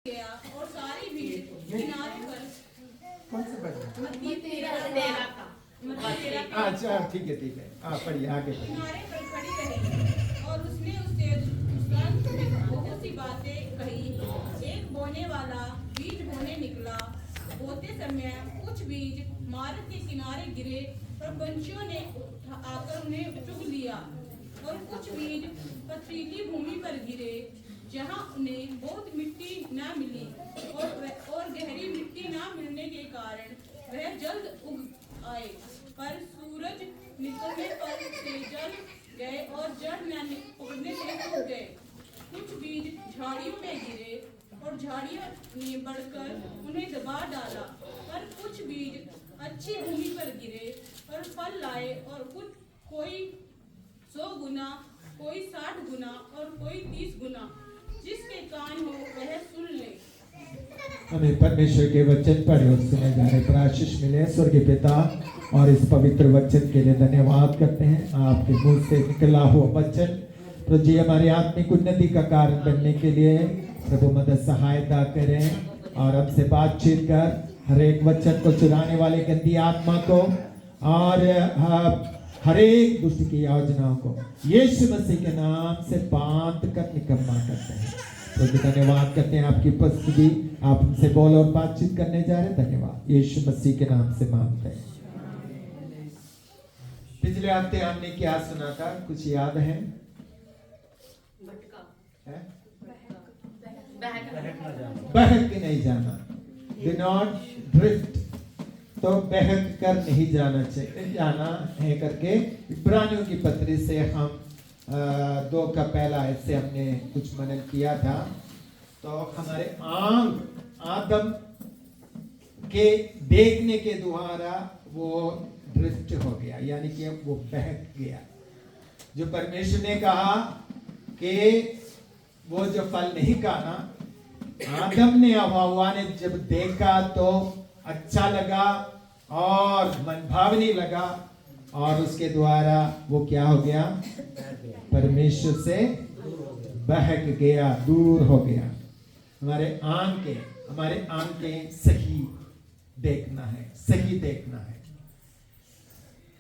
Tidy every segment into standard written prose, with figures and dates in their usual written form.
गया और सारी भीड़ किनारे पर कौन से बजे? अच्छा ठीक है पढ़िए आगे पढ़िए। किनारे पर खड़ी रही और उसने उससे बहुत सी बातें कही। एक बोने वाला बीज बोने निकला। बोते समय कुछ बीज मार्ग के किनारे गिरे और पंछियों ने आकर उन्हें चुग लिया। और कुछ बीज पथरीली भूमि पर गिरे जहाँ उन्हें बहुत मिट्टी न मिली और गहरी मिट्टी न मिलने के कारण वह जल्द उग आए, पर सूरज निकलने पर से जल गए और जड़ न उगने से सूख गए। कुछ बीज झाड़ियों में गिरे और झाड़ियों ने बढ़कर उन्हें दबा डाला, पर कुछ बीज अच्छी भूमि पर गिरे और फल लाए, और कोई 100 गुना, कोई 60 गुना और कोई 30 गुना। जिसके कान हो वह सुन ले। हमें परमेश्वर के वचन पढ़े और सुने जाने पर आशीष मिले। स्वर्गीय पिता, और इस पवित्र वचन के लिए धन्यवाद करते हैं। आपके मुंह से निकला हुआ वचन प्रभु जी हमारी आत्मिक उन्नति का कारण बनने के लिए प्रभु मदद सहायता करें और हमसे बातचीत कर हर एक वचन को चुराने वाले गंदी आत्मा को और हर एक दुष्ट की योजनाओं को यीशु मसीह के नाम से बांध कर निकम्मा करते हैं। तो धन्यवाद करते हैं आपकी उपस्थिति, आप हमसे बोल और बातचीत करने जा रहे हैं। धन्यवाद यीशु मसीह के नाम से मांगते हैं। पिछले हफ्ते हमने क्या सुना था, कुछ याद है? बहक नहीं जाना, do not drift, तो बहक कर नहीं जाना चाहिए, जाना है करके इब्रानियों की पत्री से हम 2 का पहला हिस्से हमने कुछ मनन किया था। तो हमारे आंख आदम के देखने के द्वारा वो ड्रिफ्ट हो गया, यानी कि वो बहक गया। जो परमेश्वर ने कहा कि वो जो फल नहीं खाना, आदम ने और हव्वा ने जब देखा तो अच्छा लगा और मनभावनी लगा, और उसके द्वारा वो क्या हो गया? परमेश्वर से बहक गया, दूर हो गया। हमारे आंखें सही देखना है, सही देखना है।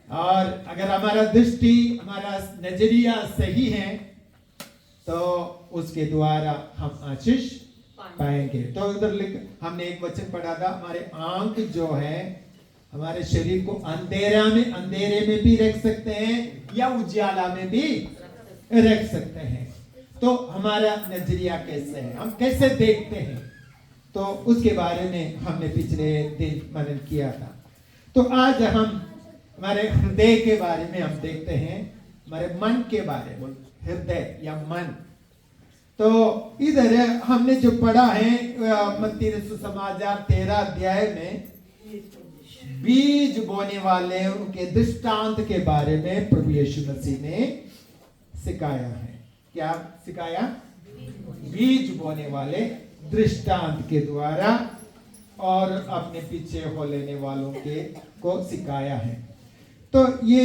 और अगर हमारा दृष्टि, हमारा नजरिया सही है तो उसके द्वारा हम आशीष पाएंगे। तो उधर हमने एक वचन पढ़ा था, हमारे आंख जो है हमारे शरीर को अंधेरे में भी रख सकते हैं या उजाला में भी रख सकते हैं। तो हमारा नजरिया कैसे है, हम कैसे देखते हैं, तो उसके बारे में हमने पिछले दिन मनन किया था। तो आज हम हमारे हृदय के बारे में हम देखते हैं, हमारे मन के बारे में, हृदय या मन। तो इधर हमने जो पढ़ा है मत्ती सुसमाचार 13 अध्याय में बीज बोने वाले उनके दृष्टांत के बारे में प्रभु यीशु मसीह ने सिखाया है। क्या सिखाया? बीज बोने वाले दृष्टांत के द्वारा और अपने पीछे हो लेने वालों के को सिखाया है। तो ये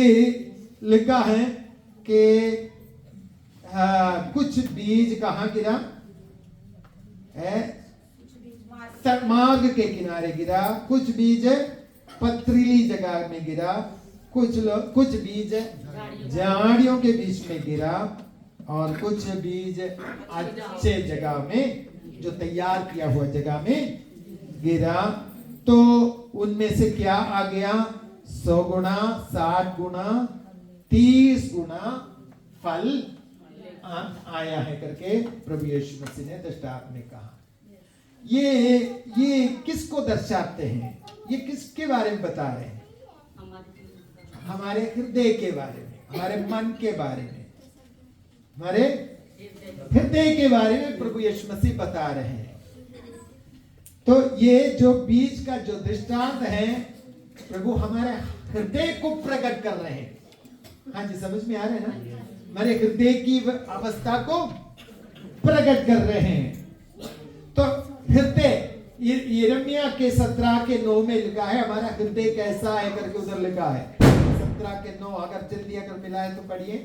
लिखा है कि कुछ बीज कहाँ गिरा है? मार्ग के किनारे गिरा, कुछ बीज पथरीली जगह में गिरा, कुछ बीज झाड़ियों के बीच में गिरा, और कुछ बीज अच्छे जगह में, जो तैयार किया हुआ जगह में गिरा। तो उनमें से क्या आ गया? 100 गुना, 60 गुना, 30 गुना फल आया है करके प्रभु यीशु मसीह ने दृष्टांत में कहा। ये किसको दर्शाते हैं? ये किसके बारे में बता रहे हैं? हमारे हृदय के बारे में, हमारे मन के बारे में, हमारे हृदय के बारे में प्रभु यीशु मसीह बता रहे हैं। तो ये जो बीज का जो दृष्टांत है, प्रभु हमारे हृदय को प्रकट कर रहे हैं। हाँ जी, समझ में आ रहे हैं ना? हमारे हृदय की अवस्था को प्रकट कर रहे हैं। तो हृदय, यिर्मयाह के 17 के 9 में लिखा है हमारा हृदय कैसा है करके, उधर लिखा है 17 के 9। अगर जल्दी अगर मिला है तो पढ़िए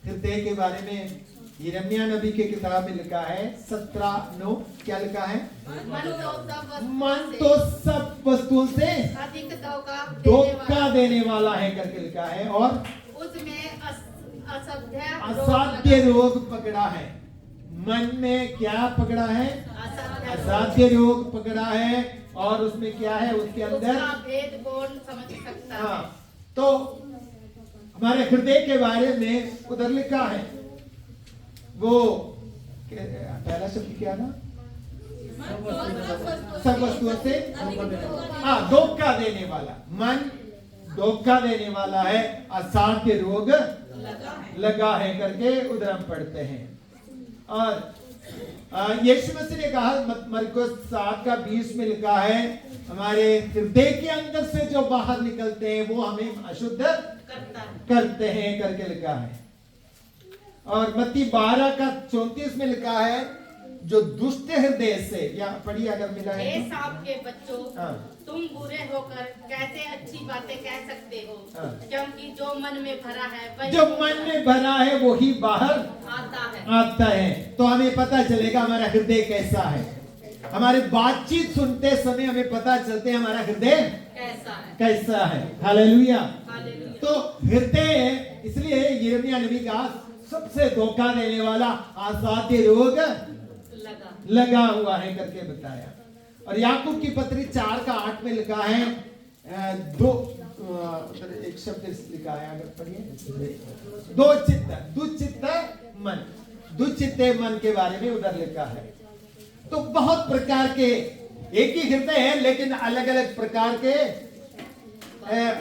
हृदय के बारे में। यिर्मयाह नबी के किताब में लिखा है 17:9, क्या लिखा है? मन तो सब वस्तुओं से अधिक धोखा देने वाला है करके लिखा है, और उसमें असाध्य रोग पकड़ा है। मन में क्या पकड़ा है? असाध्य रोग पकड़ा है, और उसमें क्या है? उसके अंदर उसका भेद कौन समझ सकता है? हाँ, तो हमारे हृदय के बारे में उधर लिखा है, वो पहला शब्द क्या था? सब वस्तुओं से हाँ, धोखा देने वाला। मन धोखा देने वाला है, असाध्य रोग लगा है करके उधर हम पढ़ते हैं। और यीशु मसीह ने कहा, मरकुस 7:20 में लिखा है, हमारे हृदय के अंदर से जो बाहर निकलते हैं वो हमें अशुद्ध करते हैं करके लिखा है। और मत्ती 12:34 में लिखा है, जो दुष्ट हृदय से, या पढ़िए अगर मिला है हे तो। सांप के बच्चों, हाँ। तुम बुरे होकर कैसे अच्छी बातें कह सकते हो? हाँ। क्योंकि जो मन में भरा है वही जो मन में भरा है वो ही बाहर आता है। तो हमें पता चलेगा हमारा हृदय कैसा है। हमारी बातचीत सुनते समय हमें पता चलते हैं हमारा हृदय कैसा है। हालेलुया। तो हृदय, इसलिए यिर्मयाह नबी का सबसे धोखा देने वाला असाध्य रोग लगा हुआ है करके बताया। और याकूब की पत्री 4:8 में लिखा है, एक शब्द लिखा है, अगर पढ़िए, दुचित्त मन, दुचित्त मन के बारे में उधर लिखा है। तो बहुत प्रकार के, एक ही हृदय है लेकिन अलग अलग प्रकार के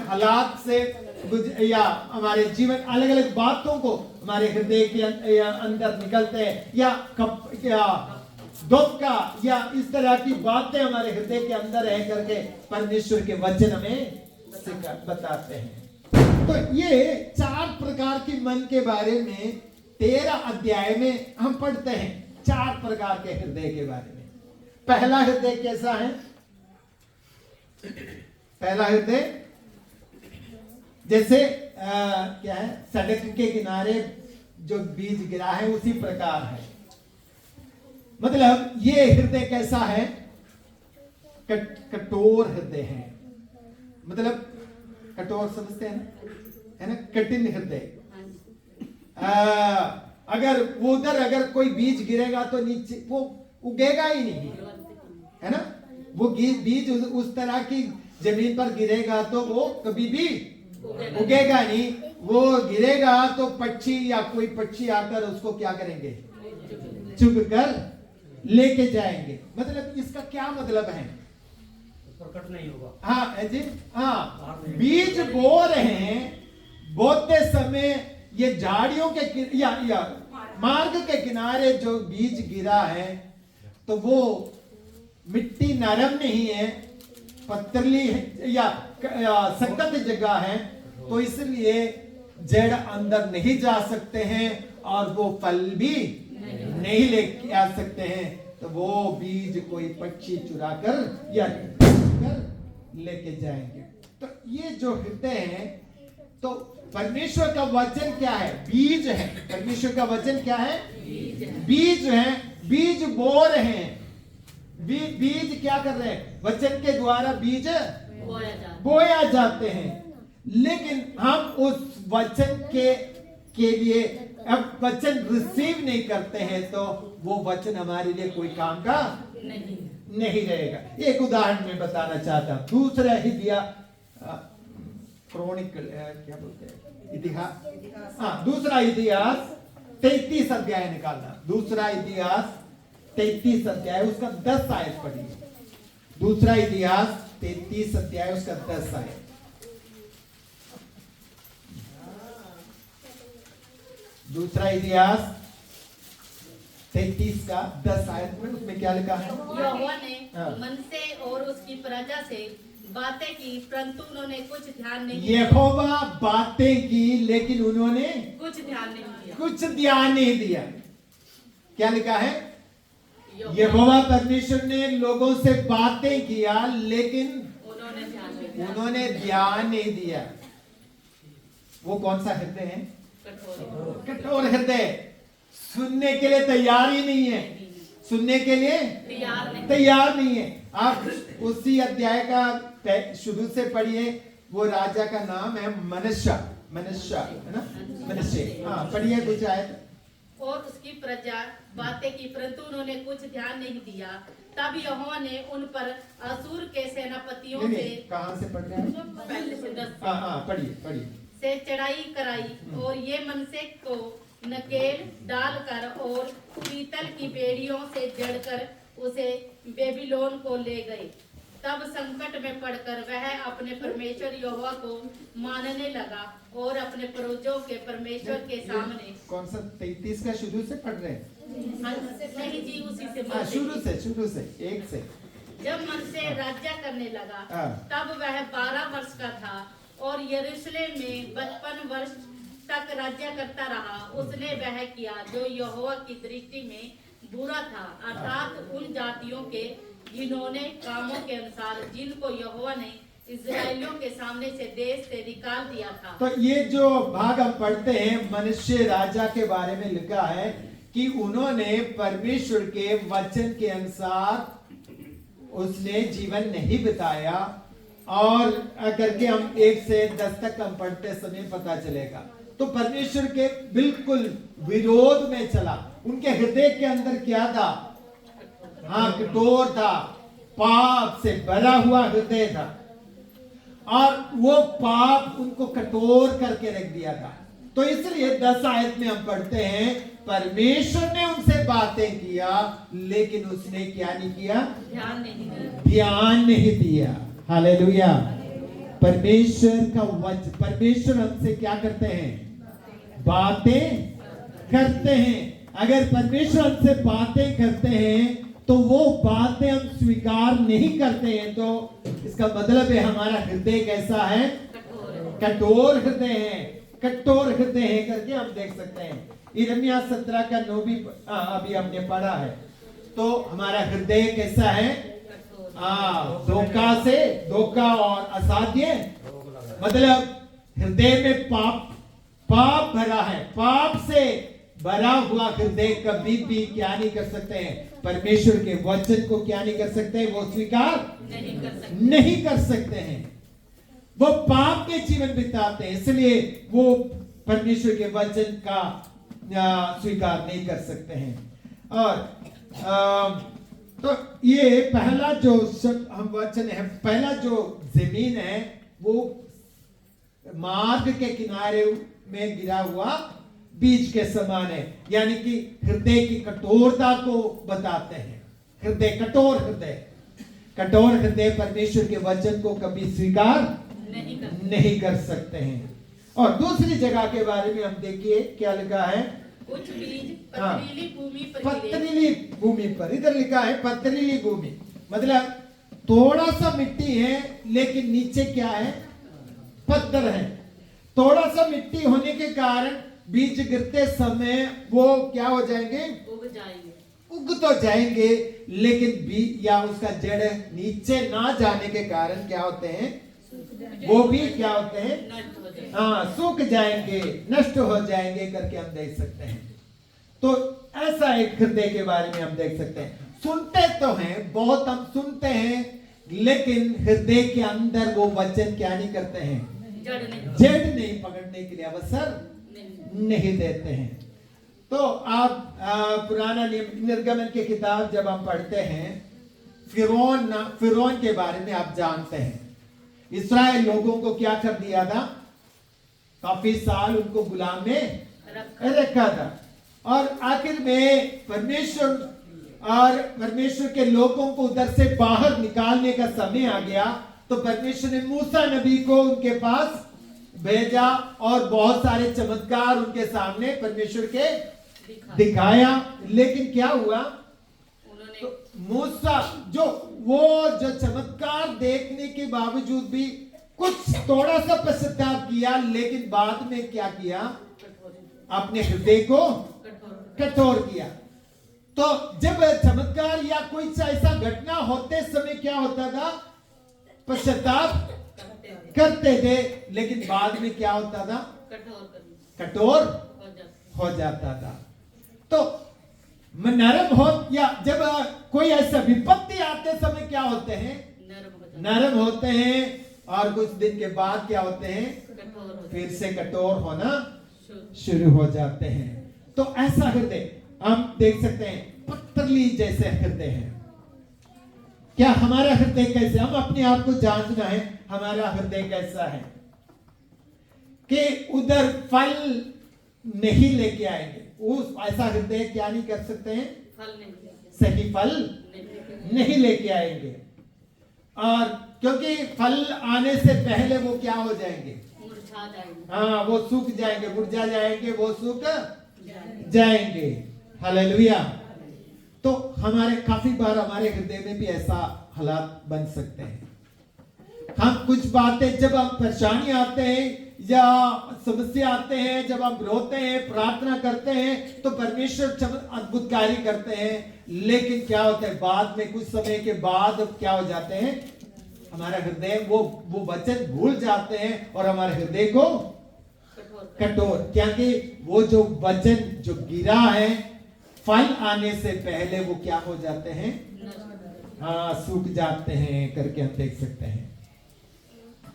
हालात से या हमारे जीवन अलग अलग बातों को हमारे हृदय के अंदर निकलते हैं, या धोखा या इस तरह की बातें हमारे हृदय के अंदर है करके परमेश्वर के वचन हमें बताते हैं। तो ये 4 प्रकार की मन के बारे में 13 अध्याय में हम पढ़ते हैं, 4 प्रकार के हृदय के बारे में। पहला हृदय कैसा है? पहला हृदय जैसे क्या है, सड़क के किनारे जो बीज गिरा है उसी प्रकार है। मतलब ये हृदय कैसा है? कठोर हृदय है। मतलब कठोर समझते हैं ना, है ना, कठिन हृदय। अगर वो उधर अगर कोई बीज गिरेगा तो नीचे वो उगेगा ही नहीं, है ना। वो बीज उस तरह की जमीन पर गिरेगा तो वो कभी भी उगेगा नहीं। वो गिरेगा तो पक्षी या कोई पक्षी आकर उसको क्या करेंगे? चुग कर लेके जाएंगे। मतलब इसका क्या मतलब है? प्रकट नहीं होगा। हाँ जी, हाँ, बीज बो रहे हैं, बोते समय ये झाड़ियों के या मार्ग के किनारे जो बीज गिरा है तो वो मिट्टी नरम नहीं है, पथरीली है या सख्त जगह है, तो इसलिए जड़ अंदर नहीं जा सकते हैं और वो फल भी नहीं लेके आ सकते हैं। तो वो बीज कोई पक्षी चुरा कर या लेके जाएंगे। तो ये जो हृदय है, तो परमेश्वर का वचन क्या है? बीज है। परमेश्वर का वचन क्या है? बीज है। बीज बो रहे हैं। बीज क्या कर रहे हैं? वचन के द्वारा बीज बोया जाते हैं। लेकिन हम उस वचन के लिए अब वचन रिसीव नहीं करते हैं तो वो वचन हमारे लिए कोई काम का नहीं रहेगा। एक उदाहरण में बताना चाहता हूं। दूसरा क्रॉनिकल क्या बोलते हैं, इतिहास। हाँ, दूसरा इतिहास 33 अध्याय निकालना। दूसरा इतिहास 33 अध्याय उसका 10 आयत पढ़िए। दूसरा इतिहास 33 अध्याय उसका 10 आयत। दूसरा इतिहास 33 का 10 आयत में उसमें क्या लिखा है? यहोवा ने मनसे और उसकी प्रजा से बातें की, परंतु उन्होंने कुछ ध्यान नहीं दिया। यहोवा बातें की लेकिन उन्होंने कुछ ध्यान नहीं दिया। कुछ ध्यान नहीं दिया। क्या लिखा है? यहोवा परमेश्वर ने लोगों से बातें किया लेकिन उन्होंने ध्यान नहीं दिया। वो कौन सा हृदय है? कठोर हृदय। सुनने के लिए तैयार ही नहीं है, सुनने के लिए तैयार नहीं है। आप उसी अध्याय का शुरू से पढ़िए, वो राजा का नाम है मनुष्य है ना, मनुष्य। हाँ पढ़िए कुछ आए। और उसकी प्रजा बातें की, परंतु उन्होंने कुछ ध्यान नहीं दिया। तब यहोवा ने उन पर असूर के सेनापतियों से, कहाँ से पढ़ रहे हैं? पहले से 10 हाँ पढ़िए। से चढ़ाई कराई, और ये मनसे को नकेल डालकर और पीतल की बेड़ियों से जड़कर उसे बेबीलोन को ले गए। तब संकट में पड़कर वह अपने परमेश्वर यहोवा को मानने लगा और अपने पूर्वजों के परमेश्वर के सामने। कौन सा 33 का शुरू से पढ़ रहे हैं? नहीं जी, उसी से शुरू से 1 से। जब मनसे राज्य करने लगा हाँ। तब वह 12 वर्ष का था और यरूशलेम में 55 वर्ष तक राज्य करता रहा। उसने वह किया जो यहोवा की दृष्टि में बुरा था, अर्थात उन जातियों के जिन्होंने कामों के अनुसार जिनको यहोवा ने इस्राएलियों के सामने से देश से निकाल दिया था। तो ये जो भाग हम पढ़ते हैं मनुष्य राजा के बारे में लिखा है कि उन्होंने परमेश्वर के वचन के अनुसार उसने जीवन नहीं बिताया, और अगर के हम 1 से 10 तक हम पढ़ते समय पता चलेगा तो परमेश्वर के बिल्कुल विरोध में चला। उनके हृदय के अंदर क्या था? हाँ कठोर था, पाप से भरा हुआ हृदय था, और वो पाप उनको कठोर करके रख दिया था। तो इसलिए 10 आयत में हम पढ़ते हैं परमेश्वर ने उनसे बातें किया, लेकिन उसने क्या नहीं किया? ध्यान नहीं दिया। हालेलुया। परमेश्वर का वचन, परमेश्वर हमसे क्या करते हैं? बातें करते हैं। अगर परमेश्वर हमसे बातें करते हैं तो वो बातें हम स्वीकार नहीं करते हैं, तो इसका मतलब है हमारा हृदय कैसा है? कठोर हृदय है, कठोर हृदय है करके हम देख सकते हैं। यिर्मयाह 17 का 9 भी अभी हमने पढ़ा है। तो हमारा हृदय कैसा है? धोखा और असाध्य, मतलब हृदय में पाप भरा है। पाप से भरा हुआ हृदय कभी भी क्या नहीं कर सकते हैं? परमेश्वर के वचन को क्या नहीं कर सकते? वो स्वीकार नहीं कर सकते हैं। वो पाप में जीवन बिताते हैं, इसलिए वो परमेश्वर के वचन का स्वीकार नहीं कर सकते हैं। और तो ये पहला जो हम वचन है, पहला जो जमीन है वो मार्ग के किनारे में गिरा हुआ बीज के समान है, यानी कि हृदय की कठोरता को बताते हैं। हृदय कठोर हृदय परमेश्वर के वचन को कभी स्वीकार नहीं कर सकते हैं। और दूसरी जगह के बारे में हम देखिए क्या लिखा है? कुछ बीज पथरीली भूमि पर गिरे। पथरीली भूमि पर, इधर लिखा है पथरीली भूमि, मतलब थोड़ा सा मिट्टी है लेकिन नीचे क्या है? पत्थर है। थोड़ा सा मिट्टी होने के कारण बीज गिरते समय वो क्या हो जाएंगे? उग तो जाएंगे, लेकिन बीज या उसका जड़ नीचे ना जाने के कारण क्या होते हैं? वो भी क्या होते हैं? सूख जाएंगे, नष्ट हो जाएंगे करके हम देख सकते हैं। तो ऐसा एक हृदय के बारे में हम देख सकते हैं। सुनते तो हैं, बहुत हम सुनते हैं, लेकिन हृदय के अंदर वो वचन क्या नहीं करते हैं? जड़ नहीं पकड़ने के लिए अवसर नहीं देते हैं। तो आप पुराना निर्गमन की किताब जब हम पढ़ते हैं, फिरौन के बारे में आप जानते हैं। इस्राएल लोगों को क्या कर दिया था? काफी साल उनको गुलाम में रखा था, और आखिर में परमेश्वर के लोगों को उधर से बाहर निकालने का समय आ गया। तो परमेश्वर ने मूसा नबी को उनके पास भेजा और बहुत सारे चमत्कार उनके सामने परमेश्वर के दिखाया, लेकिन क्या हुआ? तो मूसा जो चमत्कार देखने के बावजूद भी कुछ थोड़ा सा पश्चाताप किया, लेकिन बाद में क्या किया? अपने हृदय को कठोर किया। तो जब चमत्कार या कोई ऐसा घटना होते समय क्या होता था? पश्चाताप करते थे, लेकिन बाद में क्या होता था? कठोर हो जाता था। तो नरम हो, या जब कोई ऐसा विपत्ति आते समय क्या होते हैं? नरम होते हैं, और कुछ दिन के बाद क्या होते हैं? फिर से कठोर होना शुरू हो जाते हैं। तो ऐसा हृदय हम देख सकते हैं, पत्थरली जैसे हृदय है। क्या हमारा हृदय कैसे? हम अपने आप को जांचना है, हमारा हृदय कैसा है कि उधर फल नहीं लेके आएंगे। उस ऐसा हृदय क्या नहीं कर सकते हैं? सही फल नहीं लेके आएंगे। और क्योंकि फल आने से पहले वो क्या हो जाएंगे? हाँ, वो सूख जाएंगे, मुरझा जाएंगे, वो सूख जाएंगे। हालेलुया। तो हमारे काफी बार हमारे हृदय में भी ऐसा हालात बन सकते हैं। हम कुछ बातें, जब हम परेशानी आते हैं या समस्या आते हैं, जब हम रोते हैं, प्रार्थना करते हैं, तो परमेश्वर अद्भुत कार्य करते हैं। लेकिन क्या होता है, बाद में कुछ समय के बाद क्या हो जाते हैं? हमारा हृदय वो वचन भूल जाते हैं और हमारे हृदय को कठोर, क्योंकि वो जो वचन जो गिरा है, फल आने से पहले वो क्या हो जाते हैं? हाँ, सूख जाते हैं करके हम देख सकते हैं।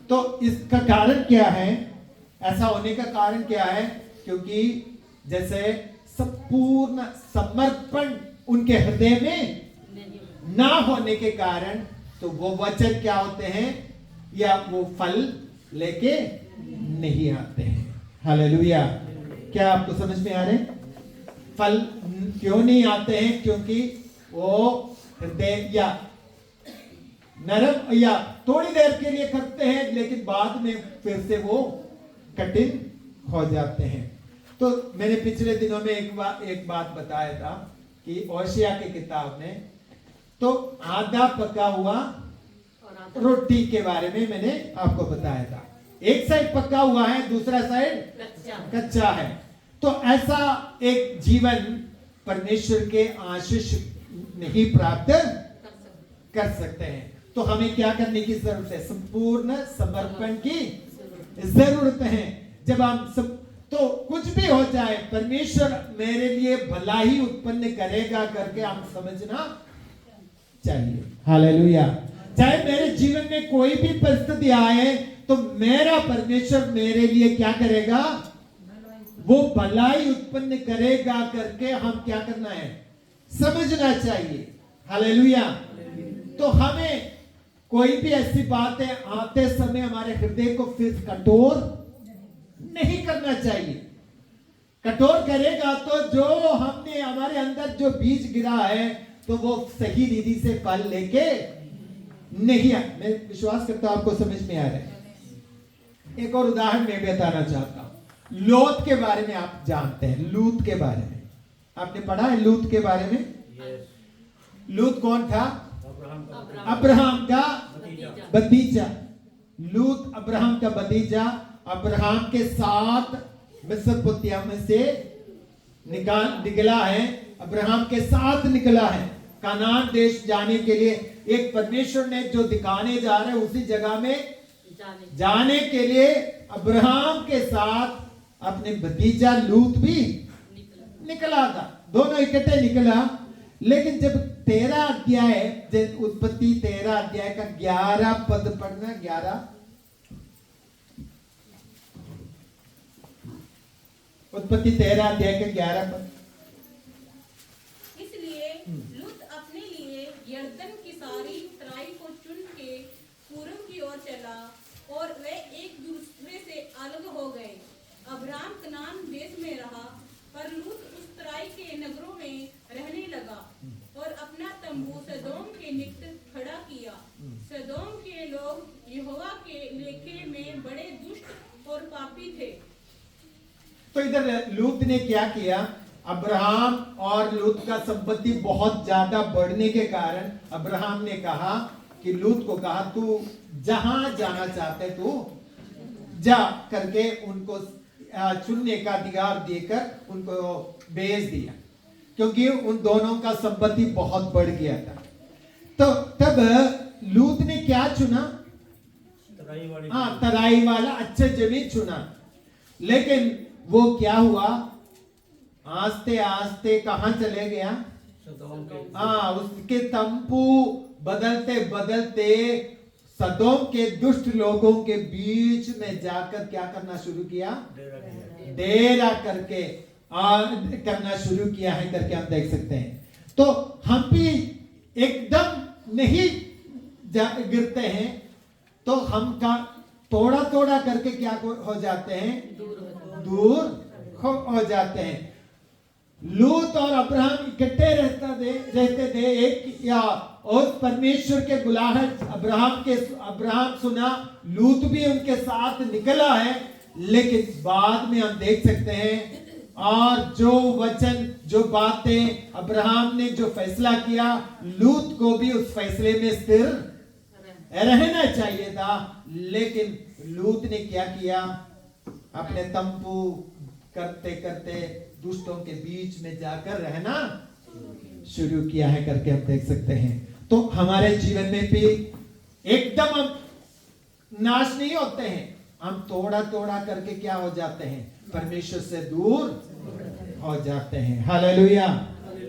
तो इसका कारण क्या है? ऐसा होने का कारण क्या है? क्योंकि जैसे संपूर्ण समर्पण उनके हृदय में ना होने के कारण, तो वो वचन क्या होते हैं, या वो फल लेके नहीं आते हैं। हालेलुया। क्या आपको समझ में आ रहे हैं? फल क्यों नहीं आते हैं? क्योंकि वो हृदय या नरम, या थोड़ी देर के लिए करते हैं, लेकिन बाद में फिर से वो कठिन हो जाते हैं। तो मैंने पिछले दिनों में एक बात बताया था कि ओशिया की किताब में, तो आधा पका हुआ रोटी के बारे में मैंने आपको बताया था। एक साइड पका हुआ है, दूसरा साइड कच्चा है। तो ऐसा एक जीवन परमेश्वर के आशीष नहीं प्राप्त कर सकते हैं। तो हमें क्या करने की जरूरत है? संपूर्ण समर्पण की जरूरत है। जब हम तो कुछ भी हो जाए, परमेश्वर मेरे लिए भला ही उत्पन्न करेगा करके हम समझना चाहिए। हालेलुया। चाहे मेरे जीवन में कोई भी परिस्थिति आए, तो मेरा परमेश्वर मेरे लिए क्या करेगा? वो भलाई उत्पन्न करेगा करके हम क्या करना है? समझना चाहिए। हालेलुया। तो हमें कोई भी ऐसी बातें आते समय हमारे हृदय को फिर कठोर नहीं करना चाहिए। कठोर करेगा तो जो हमने हमारे अंदर जो बीज गिरा है, तो वो सही रीति से फल लेके नहीं आ। मैं विश्वास करता हूं आपको समझ में आ रहा है। एक और उदाहरण मैं बताना चाहता हूं। लूत के बारे में आप जानते हैं। लूत के बारे में आपने पढ़ा है? लूत के बारे में? लूत कौन था? अब्राहम का भतीजा। लूत अब्राहम का भतीजा, अब्राहम के साथ मेसोपोटामिया से निकला है। अब्राहम के साथ निकला है कनान देश जाने के लिए। एक परमेश्वर ने जो दिखाने जा रहे उसी जगह में जाने के लिए अब्राहम के साथ अपने भतीजा लूत भी निकला था। दोनों इकट्ठे निकला। लेकिन जब 13 अध्याय, उत्पत्ति 13 अध्याय का 11 पद पढ़ना। 11 उत्पत्ति 13 अध्याय के 11 पद। इसलिए लूत अपने लिए यरदन की सारी तराई को चुन के पूरब की ओर चला, और वे एक दूसरे से अलग हो गए। अब्राम कनान देश में रहा, पर लूत उस तराई के नगरों में रहने लगा और अपना तंबू सदोम के निकट खड़ा किया। सदोम के लोग यहोवा के लेखे में बड़े दुष्ट और पापी थे। तो इधर लूत ने क्या किया? अब्राहम और लूत का संपत्ति बहुत ज्यादा बढ़ने के कारण अब्राहम ने कहा कि लूत को कहा, तू जहां जाना चाहते तू जा करके उनको चुनने का अधिकार देकर उनको भेज दिया, क्योंकि उन दोनों का संपत्ति बहुत बढ़ गया था। तो तब लूत ने क्या चुना? तराई वाला अच्छा जमीन चुना। लेकिन वो क्या हुआ? आस्ते आस्ते कहां चले गया? सदोम के उसके तंबू बदलते बदलते सदोम के दुष्ट लोगों के बीच में जाकर क्या करना शुरू किया? डेरा किया। डेरा करके करना शुरू किया है करके हम देख सकते हैं। तो हम भी एकदम नहीं गिरते हैं, तो हम का थोड़ा थोड़ा करके क्या हो जाते हैं? दूर हो जाते हैं। लूत और अब्राहम इकट्ठे रहते थे एक या और परमेश्वर के बुलाहट अब्राहम सुना, लूत भी उनके साथ निकला है। लेकिन बाद में हम देख सकते हैं और जो वचन जो बातें अब्राहम ने जो फैसला किया, लूत को भी उस फैसले में स्थिर रहना चाहिए था। लेकिन लूत ने क्या किया? अपने तंबू करते करते दुष्टों के बीच में जाकर रहना शुरू किया है करके हम देख सकते हैं। तो हमारे जीवन में भी एकदम हम नाश नहीं होते हैं, हम थोड़ा थोड़ा करके क्या हो जाते हैं? परमेश्वर से दूर हो जाते हैं। हालेलुया।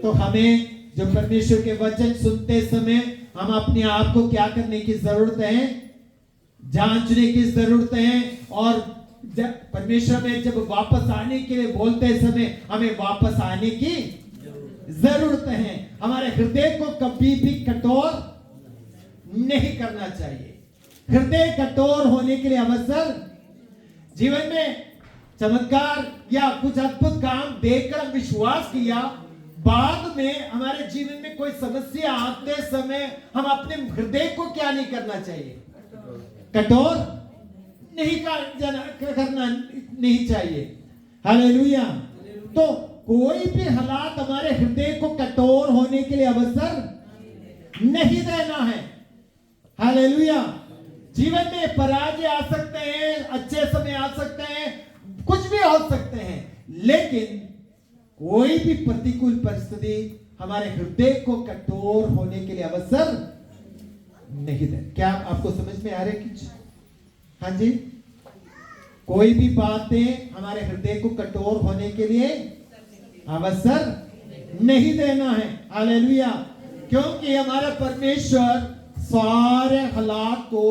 तो हमें जो परमेश्वर के वचन सुनते समय हम अपने आप को क्या करने की जरूरत है? जांचने की जरूरत है। और परमेश्वर में जब वापस आने के लिए बोलते समय हमें वापस आने की जरूरत है। हमारे हृदय को कभी भी कठोर नहीं करना चाहिए। हृदय कठोर होने के लिए अवसर जीवन में चमत्कार या कुछ अद्भुत काम देखकर हम विश्वास किया, बाद में हमारे जीवन में कोई समस्या आते समय हम अपने हृदय को क्या नहीं करना चाहिए? कठोर नहीं करना नहीं चाहिए। हालेलुया। तो कोई भी हालात हमारे हृदय को कठोर होने के लिए अवसर नहीं देना है। हालेलुया। जीवन में पराजय आ सकते हैं, अच्छे समय आ सकते हैं, कुछ भी हो सकते हैं, लेकिन कोई भी प्रतिकूल परिस्थिति हमारे हृदय को कठोर होने के लिए अवसर नहीं दे। क्या आपको समझ में आ रहा है कुछ? हाँ जी। कोई भी बातें हमारे हृदय को कठोर होने के लिए अवसर नहीं देना है। हालेलुया। क्योंकि हमारा परमेश्वर सारे हालात को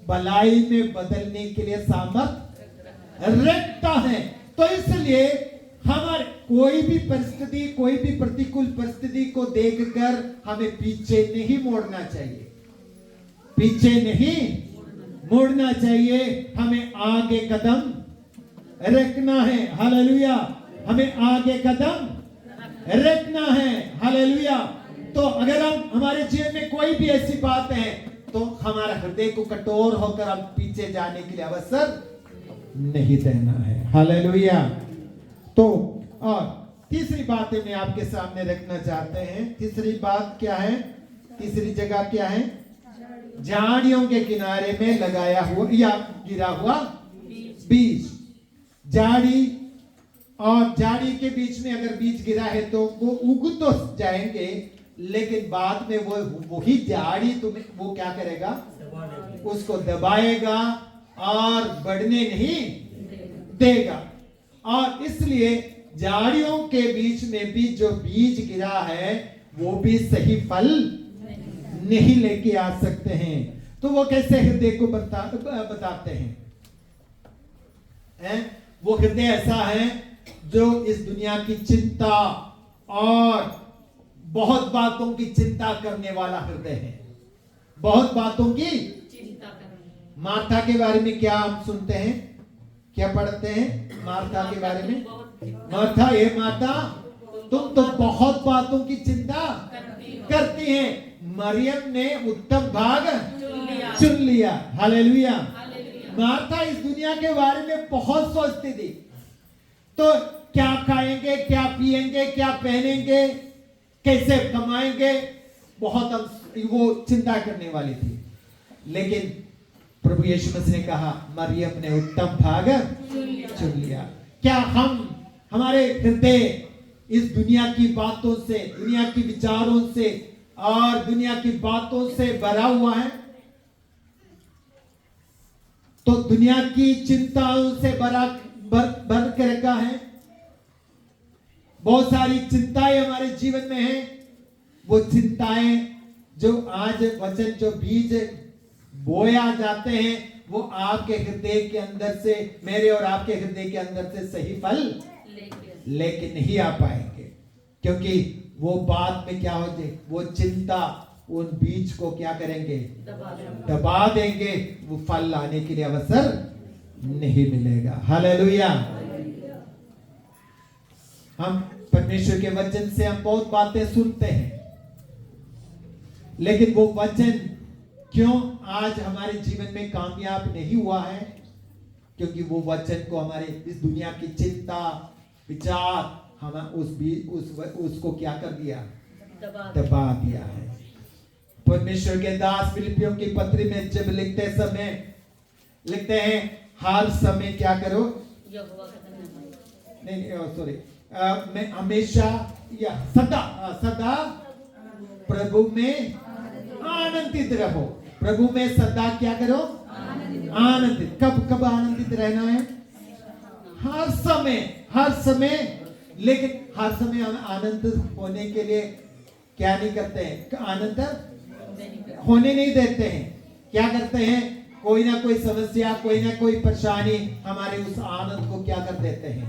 भलाई में बदलने के लिए सामर्थ रखता है। तो इसलिए हमारे कोई भी परिस्थिति, कोई भी प्रतिकूल परिस्थिति को देखकर हमें पीछे नहीं मोड़ना चाहिए। पीछे नहीं मुड़ना चाहिए, हमें आगे कदम रखना है। हालेलुया। हमें आगे कदम रखना है। हालेलुया। तो अगर हम हमारे जीवन में कोई भी ऐसी बात है तो हमारा हृदय को कठोर होकर हम पीछे जाने के लिए अवसर नहीं देना है। हालेलुया। तो और तीसरी बात मैं आपके सामने रखना चाहते हैं। तीसरी बात क्या है? तीसरी जगह क्या है? झाड़ियों के किनारे में लगाया हुआ या गिरा हुआ बीज। झाड़ी और झाड़ी के बीच में अगर बीज गिरा है तो वो उग तो जाएंगे, लेकिन बाद में वही झाड़ी तुम्हें वो क्या करेगा? उसको दबाएगा और बढ़ने नहीं देगा। और इसलिए झाड़ियों के बीच में भी जो बीज गिरा है वो भी सही फल नहीं लेके आ सकते हैं। तो वो कैसे हृदय को बताते हैं? वो हृदय ऐसा है जो इस दुनिया की चिंता और बहुत बातों की चिंता करने वाला हृदय है। बहुत बातों की चिंता करनी। मार्था के बारे में क्या हम सुनते हैं, क्या पढ़ते हैं मार्था के बारे में? मार्था, ये मार्था तुम तो बहुत बातों की चिंता करती हैं, मरियम ने उत्तम भाग चुन लिया। हालेलुया। मार्था इस दुनिया के बारे में बहुत सोचती थी। तो क्या खाएंगे, क्या पिएंगे, क्या पहनेंगे, कैसे कमाएंगे, बहुत वो चिंता करने वाली थी। लेकिन प्रभु यीशु मसीह ने कहा मरियम ने उत्तम भाग चुन लिया। क्या हमारे हृदय इस दुनिया की बातों से, दुनिया की विचारों से और दुनिया की बातों से भरा हुआ है? तो दुनिया की चिंताओं से भर के रखा है? बहुत सारी चिंताएं हमारे जीवन में हैं। वो चिंताएं जो आज वचन जो बीज बोया जाते हैं वो आपके हृदय के अंदर से, मेरे और आपके हृदय के अंदर से सही फल लेके नहीं आ पाएंगे, क्योंकि वो बाद में क्या हो जाए, वो चिंता उन बीज को क्या करेंगे, दबा देंगे। वो फल लाने के लिए अवसर नहीं मिलेगा। हालेलुया। हम परमेश्वर के वचन से हम बहुत बातें सुनते हैं, लेकिन वो वचन क्यों आज हमारे जीवन में कामयाब नहीं हुआ है? क्योंकि वो वचन को हमारे इस दुनिया की चिंता विचार हम उसको क्या कर दिया, दबा दिया है। परमेश्वर के दास फिलिपियों की पत्री में जब लिखते समय लिखते हैं, हर समय क्या करो, नहीं सॉरी, मैं हमेशा या सदा प्रभु में आनंदित रहो। प्रभु में सदा क्या करो, आनंदित। कब आनंदित रहना है? हर समय। लेकिन हर समय हम आनंदित होने के लिए क्या नहीं करते हैं, आनंदित होने नहीं देते हैं। क्या करते हैं, कोई ना कोई समस्या, कोई ना कोई परेशानी हमारे उस आनंद को क्या कर देते हैं,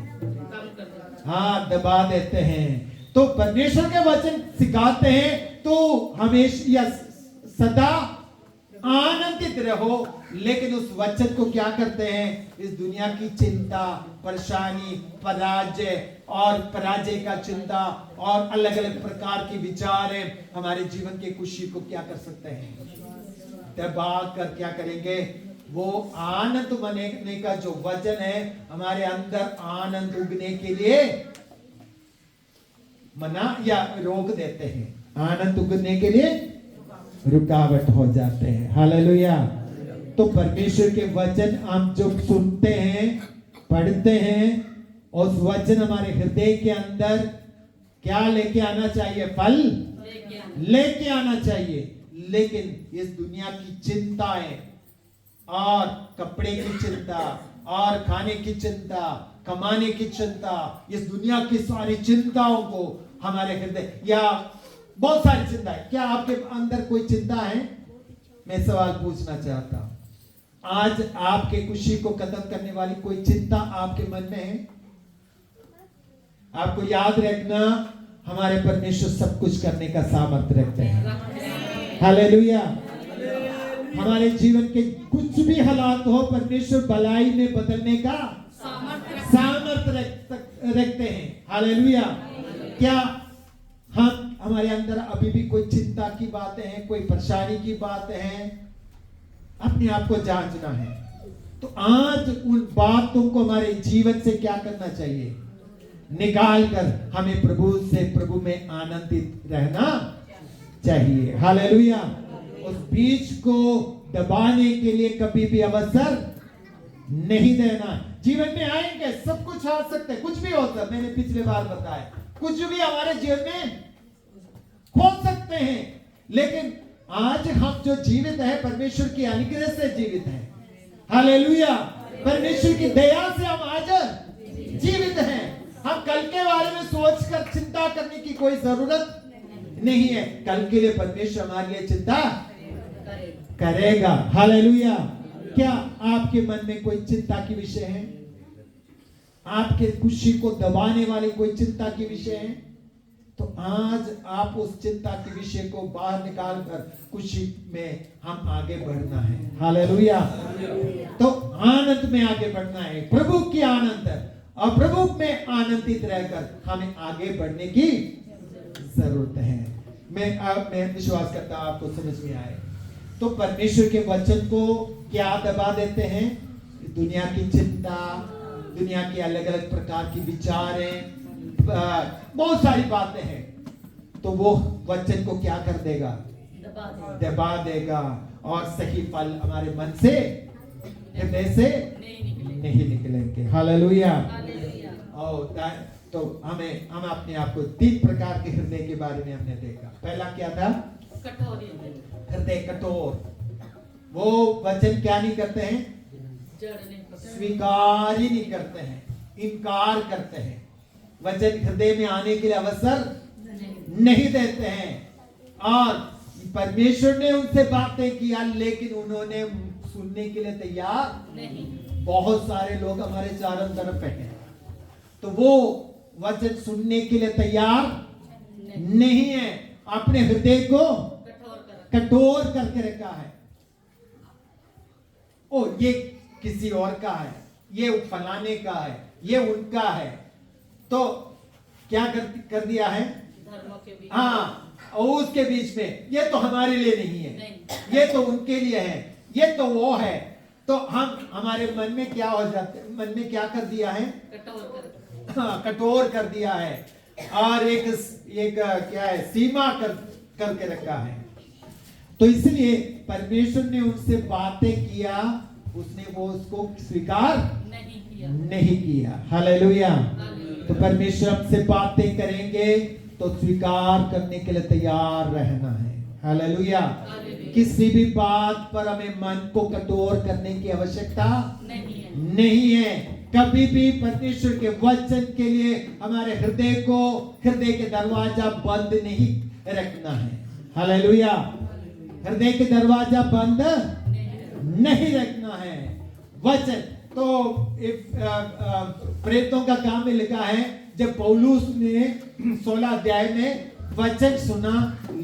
हाँ, दबा देते हैं। तो परमेश्वर के वचन सिखाते हैं तो हमेशा या सदा आनंदित रहो। लेकिन उस वचन को क्या करते हैं, इस दुनिया की चिंता, परेशानी, पराजय का चिंता और अलग अलग प्रकार की विचारें हमारे जीवन की खुशी को क्या कर सकते हैं, दबा कर क्या करेंगे, वो आनंद मनाने का जो वचन है हमारे अंदर आनंद उगने के लिए मना या रोक देते हैं। आनंद उगने के लिए रुकावट हो जाते हैं। हालेलुया। तो परमेश्वर के वचन हम जो सुनते हैं, पढ़ते हैं, उस वचन हमारे हृदय के अंदर क्या लेके आना चाहिए, फल लेके आना चाहिए। लेकिन इस दुनिया की चिंताएं और कपड़े की चिंता और खाने की चिंता, कमाने की चिंता, इस दुनिया की सारी चिंताओं को हमारे हृदय या बहुत सारी चिंता है। क्या आपके अंदर कोई चिंता है? मैं सवाल पूछना चाहता हूं, आज आपके खुशी को खत्म करने वाली कोई चिंता आपके मन में है? आपको याद रखना, हमारे परमेश्वर सब कुछ करने का सामर्थ्य रखते हैं। हालेलुया। हमारे जीवन के कुछ भी हालात हो, परमेश्वर भलाई में बदलने का सामर्थ्य रखते हैं। हालेलुया। क्या हमारे अंदर अभी भी कोई चिंता की बातें हैं, कोई परेशानी की बातें हैं? अपने आप को जांचना है। तो आज उन बातों को हमारे जीवन से क्या करना चाहिए, निकाल कर हमें प्रभु में आनंदित रहना चाहिए। हालेलुया। उस बीज को दबाने के लिए कभी भी अवसर नहीं देना। जीवन में आएंगे, सब कुछ आ सकता है, कुछ भी हो सकता है। मैंने पिछले बार बताया, कुछ भी हमारे जीवन में खो सकते हैं, लेकिन आज हम जो जीवित है परमेश्वर की अनुग्रह से जीवित है। हालेलुया। परमेश्वर की दया से हम आज जीवित हैं। हम कल के बारे में सोचकर चिंता करने की कोई जरूरत नहीं है। कल के लिए परमेश्वर हमारे लिए चिंता करेगा। हालेलुया। क्या आपके मन में कोई चिंता की विषय है? आपके खुशी को दबाने वाले कोई चिंता की विषय है? तो आज आप उस चिंता के विषय को बाहर निकाल कर खुशी में हम आगे बढ़ना है। हालेलुया। तो आनंद में आगे बढ़ना है, प्रभु की आनंद, और प्रभु में आनंदित रहकर हमें आगे बढ़ने की जरूरत है। मैं विश्वास करता हूं आपको समझ में आए। तो परमेश्वर के वचन को क्या दबा देते हैं? दुनिया की चिंता, दुनिया की अलग अलग प्रकार की विचारें, बहुत सारी बातें हैं। तो वो वचन को क्या कर देगा? दबा देगा, और सही फल हमारे मन से, हृदय से नहीं निकलेंगे। हालेलुया। तो हम अपने आप को 3 प्रकार के हृदय के बारे में हमने देखा। पहला क्या था? हृदय कठोर। वो वचन क्या नहीं करते हैं? स्वीकार ही नहीं करते हैं, इनकार करते हैं। वचन हृदय में आने के लिए अवसर नहीं देते हैं। और परमेश्वर ने उनसे बातें किया लेकिन उन्होंने सुनने के लिए तैयार नहीं। बहुत सारे लोग हमारे चारों तरफ हैं, तो वो वचन सुनने के लिए तैयार नहीं है, अपने हृदय को कठोर करके रखा है। ओ ये किसी और का है, ये फलाने का है, ये उनका है, तो क्या कर दिया है? धर्मों के बीच हाँ, और उसके बीच में ये तो हमारे लिए नहीं है, नहीं। ये तो उनके लिए है, ये तो वो है। तो हम हमारे मन में क्या हो जाते, मन में क्या कर दिया है? कठोर कर दिया है, और एक क्या है, सीमा करके रखा है। तो इसलिए परमेश्वर ने उनसे बातें किया, उसने वो उसको स्वीकार नहीं किया। हालेलुया। तो परमेश्वर हमसे बातें करेंगे तो स्वीकार करने के लिए तैयार रहना है। हालेलुया। किसी भी बात पर हमें मन को कठोर करने की आवश्यकता नहीं है। कभी भी परमेश्वर के वचन के लिए हमारे हृदय के दरवाजा बंद नहीं रखना है। हालेलुया। हृदय के दरवाजा बंद नहीं रखना है। वचन तो प्रेरितों का काम में लिखा है, जब पौलुस ने 16 अध्याय में वचन सुना,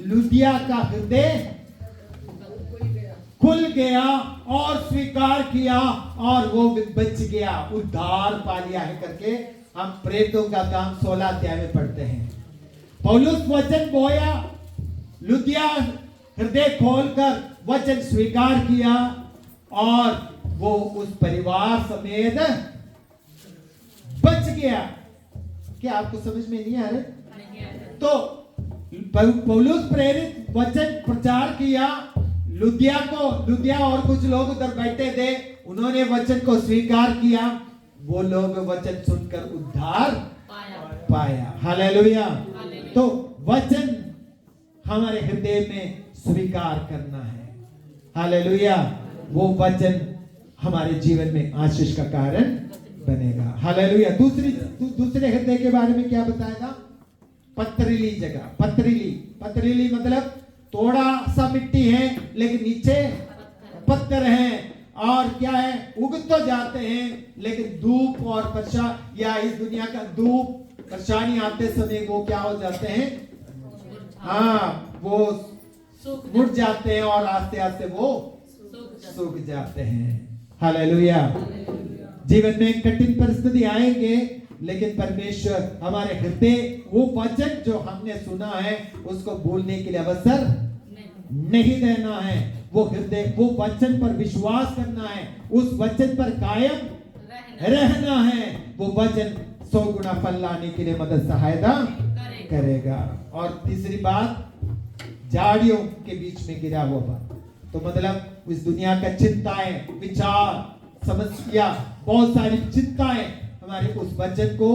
लुदिया का हृदय खुल गया और स्वीकार किया और वो बच गया, उद्धार पा लिया है करके हम प्रेरितों का काम 16 अध्याय में पढ़ते हैं। पौलुस वचन बोया, लुदिया हृदय खोलकर वचन स्वीकार किया और वो उस परिवार समेत बच गया। क्या आपको समझ में नहीं आ रहा? तो पौलुस प्रेरित वचन प्रचार किया, लुदिया और कुछ लोग उधर बैठे थे, उन्होंने वचन को स्वीकार किया, वो लोग वचन सुनकर उद्धार पाया। हालेलुया। तो वचन हमारे हृदय में स्वीकार करना है। हालेलुया। वो वचन हमारे जीवन में आशीष का कारण बनेगा। हालेलुया। दूसरे हृदय के बारे में क्या बताएगा? पथरीली जगह। पथरीली मतलब थोड़ा सा मिट्टी है लेकिन नीचे पत्थर है, और क्या है, उग तो जाते हैं लेकिन धूप और परेशानी या इस दुनिया का धूप परेशानी आते समय वो क्या हो जाते हैं? हाँ, वो मुड़ जाते हैं और आस्ते आस्ते वो सूख जाते हैं। हालेलुया। जीवन में कठिन परिस्थिति आएंगे लेकिन परमेश्वर हमारे हृदय, वो वचन जो हमने सुना है उसको भूलने के लिए अवसर नहीं देना है। वो हृदय, वो वचन पर विश्वास करना है, उस वचन पर कायम रहना है। वो वचन 100 गुना फल लाने के लिए मदद सहायता करेगा। और तीसरी बात, झाड़ियों के बीच में गिरा हुआ बात, तो मतलब इस दुनिया का चिंताएं, विचार, समस्या, बहुत सारी चिंताएं हमारे उस वचन को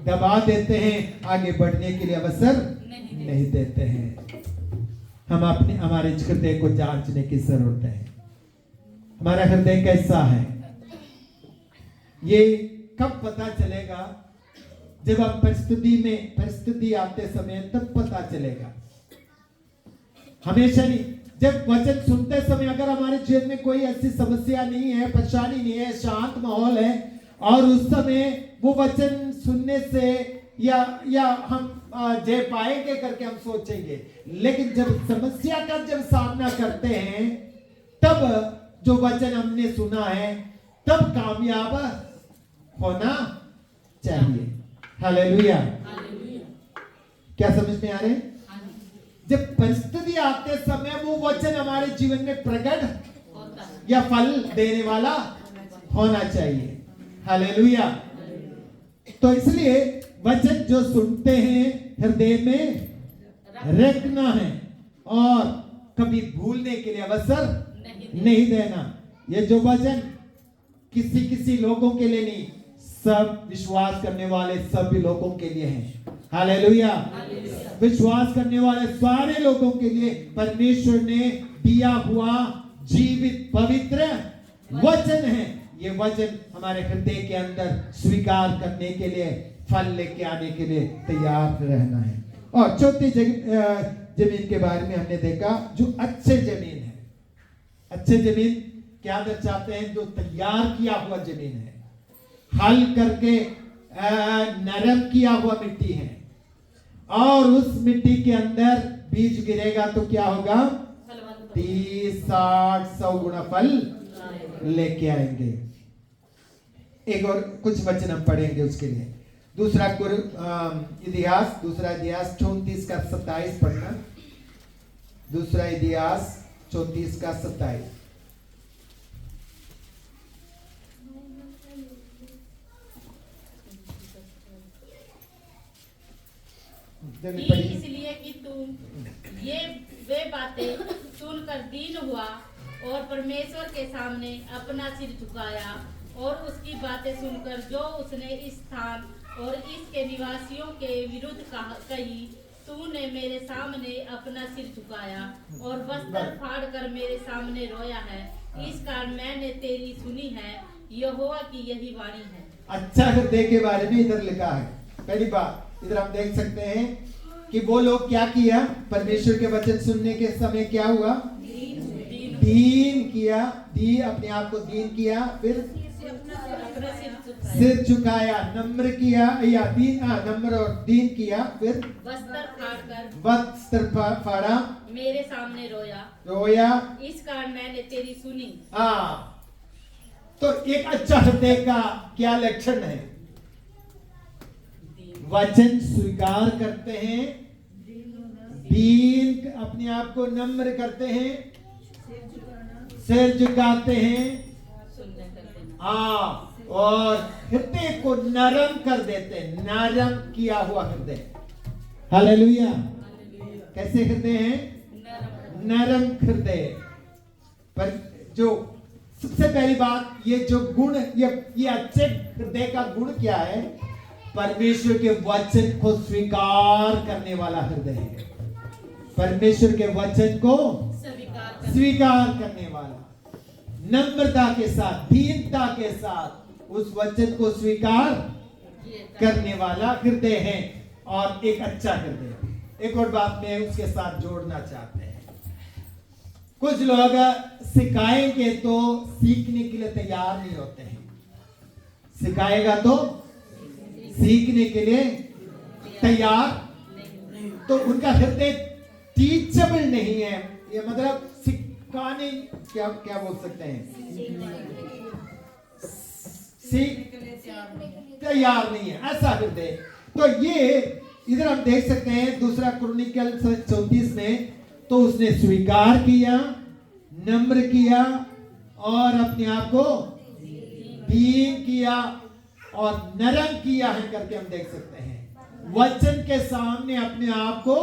दबा देते हैं, आगे बढ़ने के लिए अवसर नहीं देते हैं। हम हमारे हृदय को जांचने की जरूरत है। हमारा हृदय कैसा है? ये कब पता चलेगा? जब हम परिस्थिति आते समय तब पता चलेगा, हमेशा नहीं। जब वचन सुनते समय अगर हमारे जीवन में कोई ऐसी समस्या नहीं है, परेशानी नहीं है, शांत माहौल है, और उस समय वो वचन सुनने से या हम जय पाएंगे करके हम सोचेंगे, लेकिन जब समस्या का जब सामना करते हैं तब जो वचन हमने सुना है तब कामयाब होना चाहिए। हालेलुया। क्या समझ में आ रहे हैं? जब परिस्थिति आते समय वो वचन हमारे जीवन में प्रकट या फल देने वाला होना चाहिए। हालेलुया। तो इसलिए वचन जो सुनते हैं हृदय में रखना है और कभी भूलने के लिए अवसर नहीं देना। ये जो वचन किसी लोगों के लिए नहीं, सब विश्वास करने वाले सभी लोगों के लिए है। हालेलुया। विश्वास करने वाले सारे लोगों के लिए परमेश्वर ने दिया हुआ जीवित पवित्र वचन है। ये वचन हमारे हृदय के अंदर स्वीकार करने के लिए फल लेके आने के लिए तैयार रहना है। और चौथी जमीन के बारे में हमने देखा जो अच्छे जमीन है। अच्छे जमीन क्या दर्शाते हैं? जो तैयार किया हुआ जमीन है, हल करके नरम किया हुआ मिट्टी है, और उस मिट्टी के अंदर बीज गिरेगा तो क्या होगा? 30, 60, 100 गुना फल लेके आएंगे। एक और कुछ वचन हम पढ़ेंगे उसके लिए। दूसरा इतिहास 34 का 27 पढ़ना। दूसरा इतिहास 34 का 27। इसलिए कि तुम ये वे बातें सुनकर दीन हुआ और परमेश्वर के सामने अपना सिर झुकाया, और उसकी बातें सुनकर जो उसने इस स्थान और इसके निवासियों के विरुद्ध कही, तूने मेरे सामने अपना सिर झुकाया और वस्त्र फाड़कर मेरे सामने रोया है। इस कारण मैंने तेरी सुनी है, यहोवा की यही वाणी है। अच्छा हृदय के बारे में इधर लिखा है। पहली बात इधर हम देख सकते हैं कि वो लोग क्या किया? परमेश्वर के वचन सुनने के समय क्या हुआ? दीन किया, अपने आप को दीन किया, फिर सिर झुकाया, नम्र किया, या नम्र और दीन किया, फिर वस्त्र फाड़ा, मेरे सामने रोया, इस कारण मैंने तेरी सुनी। तो एक अच्छा हृदय का क्या लक्षण है? वचन स्वीकार करते हैं, दीन, अपने आप को नम्र करते हैं, सिर झुकाते हैं, और हृदय को नरम कर देते हैं। नरम किया हुआ हृदय। हालेलुया। कैसे हृदय है? नरम हृदय। पर जो सबसे पहली बात, ये जो गुण, ये अच्छे हृदय का गुण क्या है? परमेश्वर के वचन को स्वीकार करने वाला हृदय है। परमेश्वर के वचन को स्वीकार करने वाला, नम्रता के साथ, दीनता के साथ उस वचन को स्वीकार करने वाला हृदय है, और एक अच्छा हृदय। एक और बात मैं उसके साथ जोड़ना चाहते हैं। कुछ लोग सिखाएंगे तो सीखने के लिए तैयार नहीं होते हैं। सिखाएगा तो सीखने के लिए तैयार, तो उनका हृदय टीचेबल नहीं है। ये मतलब सिखाने, क्या बोल सकते हैं, सीख तैयार नहीं है, ऐसा हृदय। तो ये इधर हम देख सकते हैं दूसरा क्रॉनिकल 34 में, तो उसने स्वीकार किया, नम्र किया, और अपने आप को दीन किया और नरम किया है करके हम देख सकते हैं। वचन के सामने अपने आप को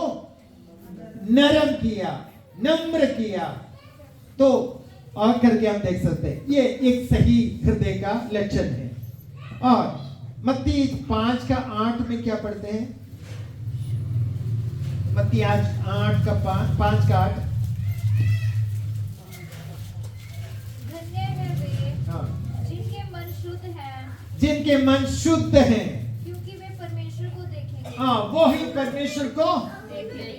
नरम किया, नम्र किया, तो और करके हम देख सकते हैं ये एक सही हृदय का लक्षण है। और मत्ती 5 का 8 में क्या पढ़ते हैं? मत्ती 8 का 5 का 8। धन्य है वे हाँ, जिनके मन शुद्ध हैं, जिनके मन शुद्ध हैं, क्योंकि वे परमेश्वर को देखेंगे। हाँ, वो ही परमेश्वर को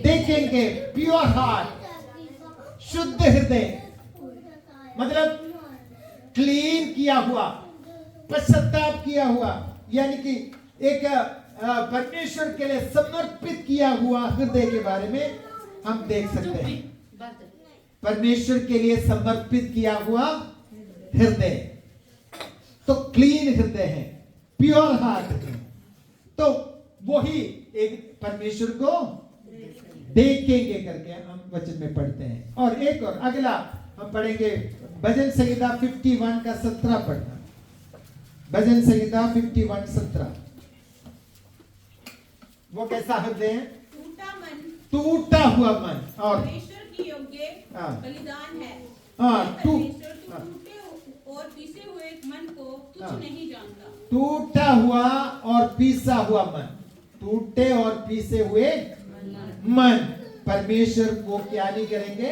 देखेंगे। प्योर हार्ट, शुद्ध हृदय, मतलब क्लीन किया हुआ, पश्चाताप किया हुआ, यानी कि एक परमेश्वर के लिए समर्पित किया हुआ हृदय के बारे में हम देख सकते हैं। परमेश्वर के लिए समर्पित किया हुआ हृदय, तो क्लीन हृदय है, प्योर हार्ट है, तो वही एक परमेश्वर को देखेंगे करके हम वचन में पढ़ते हैं। और एक और अगला हम पढ़ेंगे भजन संहिता 51 का 17 पढ़ना। भजन संहिता 51 17। वो कैसा हृदय है? टूटा हुआ मन और परमेश्वर की योग्य बलिदान है। परमेश्वर टूटे और पीसे हुए मन को तुच्छ नहीं जानता। टूटा हुआ और पीसा हुआ मन, टूटे और पीसे हुए मन परमेश्वर को क्या नहीं करेंगे?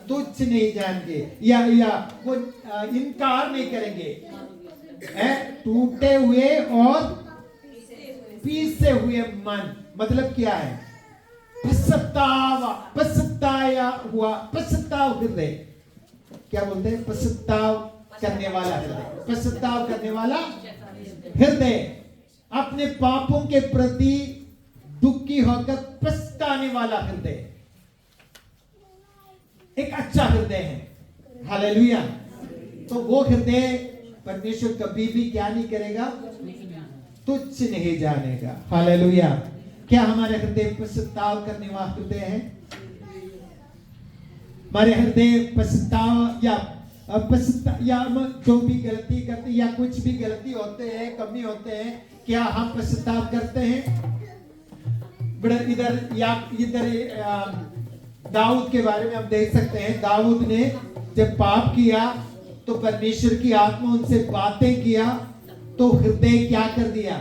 तुच्छ नहीं जानेंगे, या वो इनकार नहीं करेंगे। टूटे हुए और पीसे हुए मन, मतलब क्या है? पछताया हुआ, पछताव हृदय। क्या बोलते हैं? पछताव करने वाला हृदय, पछताव करने वाला हृदय, अपने पापों के प्रति दुखी होकर पछताने वाला हृदय एक अच्छा हृदय है। हालेलुया। तो वो हृदय परमेश्वर कभी भी क्या नहीं करेगा? तुच्छ नहीं जानेगा। हालेलुया। क्या हमारे हृदय पछताव करने वाला हृदय है? हमारे हृदय पछताव या जो भी गलती करते या कुछ भी गलती होते हैं, कमी होते हैं, क्या हम पछताव करते हैं? इधर दाऊद के बारे में हम देख सकते हैं। दाऊद ने जब पाप किया तो परमेश्वर की आत्मा उनसे बातें किया तो हृदय क्या कर दिया?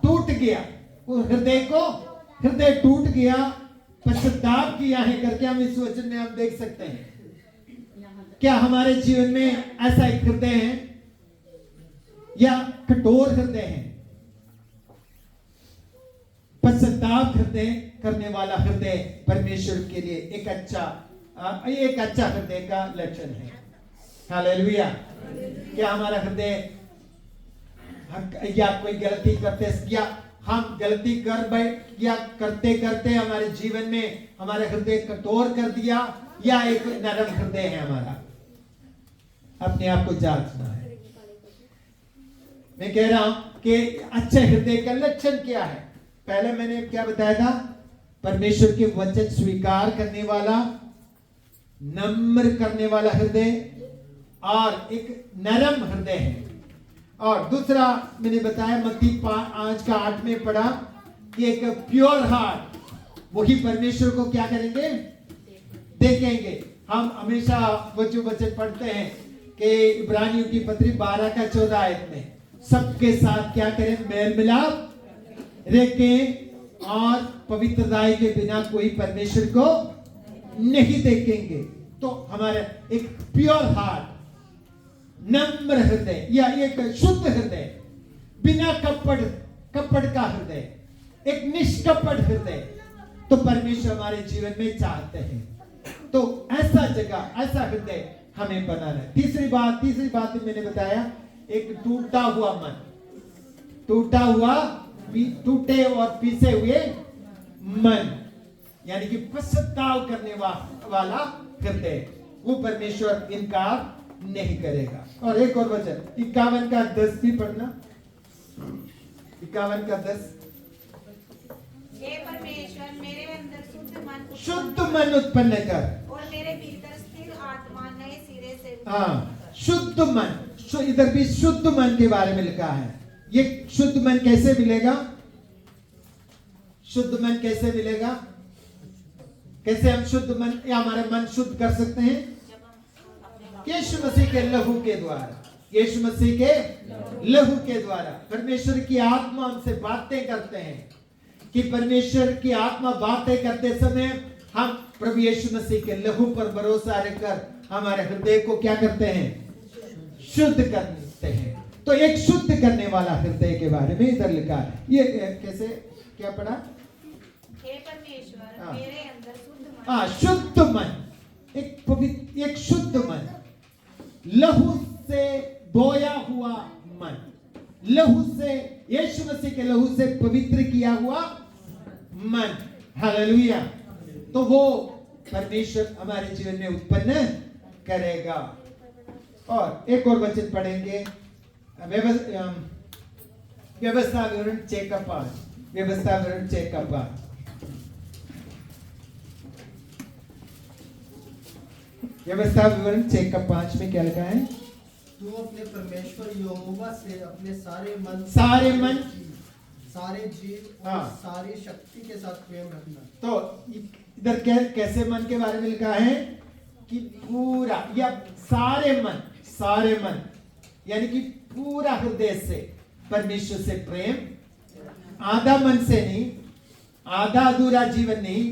टूट गया। वो हृदय टूट गया, पश्चाताप किया है करके हम इस वचन में हम देख सकते हैं। क्या हमारे जीवन में ऐसा एक हृदय है या कठोर हृदय है? पश्चाताप हृदय करने वाला हृदय परमेश्वर के लिए एक अच्छा हृदय का लक्षण है। हालेलुया। क्या हमारा हृदय या कोई गलती करते या हम गलती कर बैठ या करते करते हमारे जीवन में हमारे हृदय कठोर कर दिया या एक नरम हृदय है हमारा? अपने आप को जांचना है। मैं कह रहा हूं कि अच्छे हृदय का लक्षण क्या है? पहले मैंने क्या बताया था? परमेश्वर के वचन स्वीकार करने वाला, नम्र करने वाला हृदय और एक नरम हृदय है। और दूसरा मैंने बताया मत्ती 5:8 में पढ़ा कि एक प्योर हार्ट, वही परमेश्वर को क्या करेंगे? देखेंगे। हम हमेशा वचन पढ़ते हैं कि इब्रानियों की पत्री 12:14 में सबके साथ क्या करें? मेल मिलाप रखें और पवित्रता के बिना कोई परमेश्वर को नहीं देखेंगे। तो हमारे एक प्योर हार्ट, नम्र हृदय या एक शुद्ध हृदय, बिना कपट का हृदय, एक निष्कपट हृदय, तो परमेश्वर हमारे जीवन में चाहते हैं। तो ऐसा जगह, ऐसा हृदय हमें बनाना है। तीसरी बात मैंने बताया, एक टूटा हुआ मन, टूटे और पीसे हुए मन, यानी कि पश्चाताप करने वाला हृदय, वो परमेश्वर इनकार नहीं करेगा। और एक और वचन 51:10 भी पढ़ना। 51:10। हे परमेश्वर, मेरे अंदर शुद्ध मन उत्पन्न कर और मेरे भीतर स्थिर आत्मा नए सिरे से। हाँ, शुद्ध मन। इधर भी शुद्ध मन के बारे में लिखा है। ये शुद्ध मन कैसे मिलेगा? शुद्ध मन कैसे मिलेगा? कैसे हम शुद्ध मन या हमारा मन शुद्ध कर सकते हैं? यीशु मसीह के लहू के द्वारा, यीशु मसीह के लहू के द्वारा। परमेश्वर की आत्मा हमसे बातें करते हैं कि परमेश्वर की आत्मा बातें करते समय हम प्रभु यीशु मसीह के लहू पर भरोसा रखकर हमारे हृदय को क्या करते हैं? शुद्ध करते हैं। तो एक शुद्ध करने वाला हृदय के बारे में इधर लिखा है। ये कैसे, क्या पढ़ा? हे परमेश्वर, मेरे अंदर शुद्ध मन। हाँ, शुद्ध मन, एक पवित्र, एक शुद्ध मन, लहू से धोया हुआ मन, लहू से, यीशु मसीह के लहू से पवित्र किया हुआ मन। हालेलुया। तो वो परमेश्वर हमारे जीवन में उत्पन्न करेगा। और एक और वचन पढ़ेंगे, व्यवस्था विवरण 6:5। व्यवस्था विवरण 6:5। व्यवस्था विवरण 6:5 में क्या लिखा है? तू अपने परमेश्वर यहोवा से अपने सारे मन, सारे जीव और सारी शक्ति के साथ प्रेम रखना। तो इधर कैसे मन के बारे में लिखा है कि पूरा या सारे मन यानी कि पूरा हृदय से परमेश्वर से प्रेम, आधा मन से नहीं, आधा अधूरा जीवन नहीं।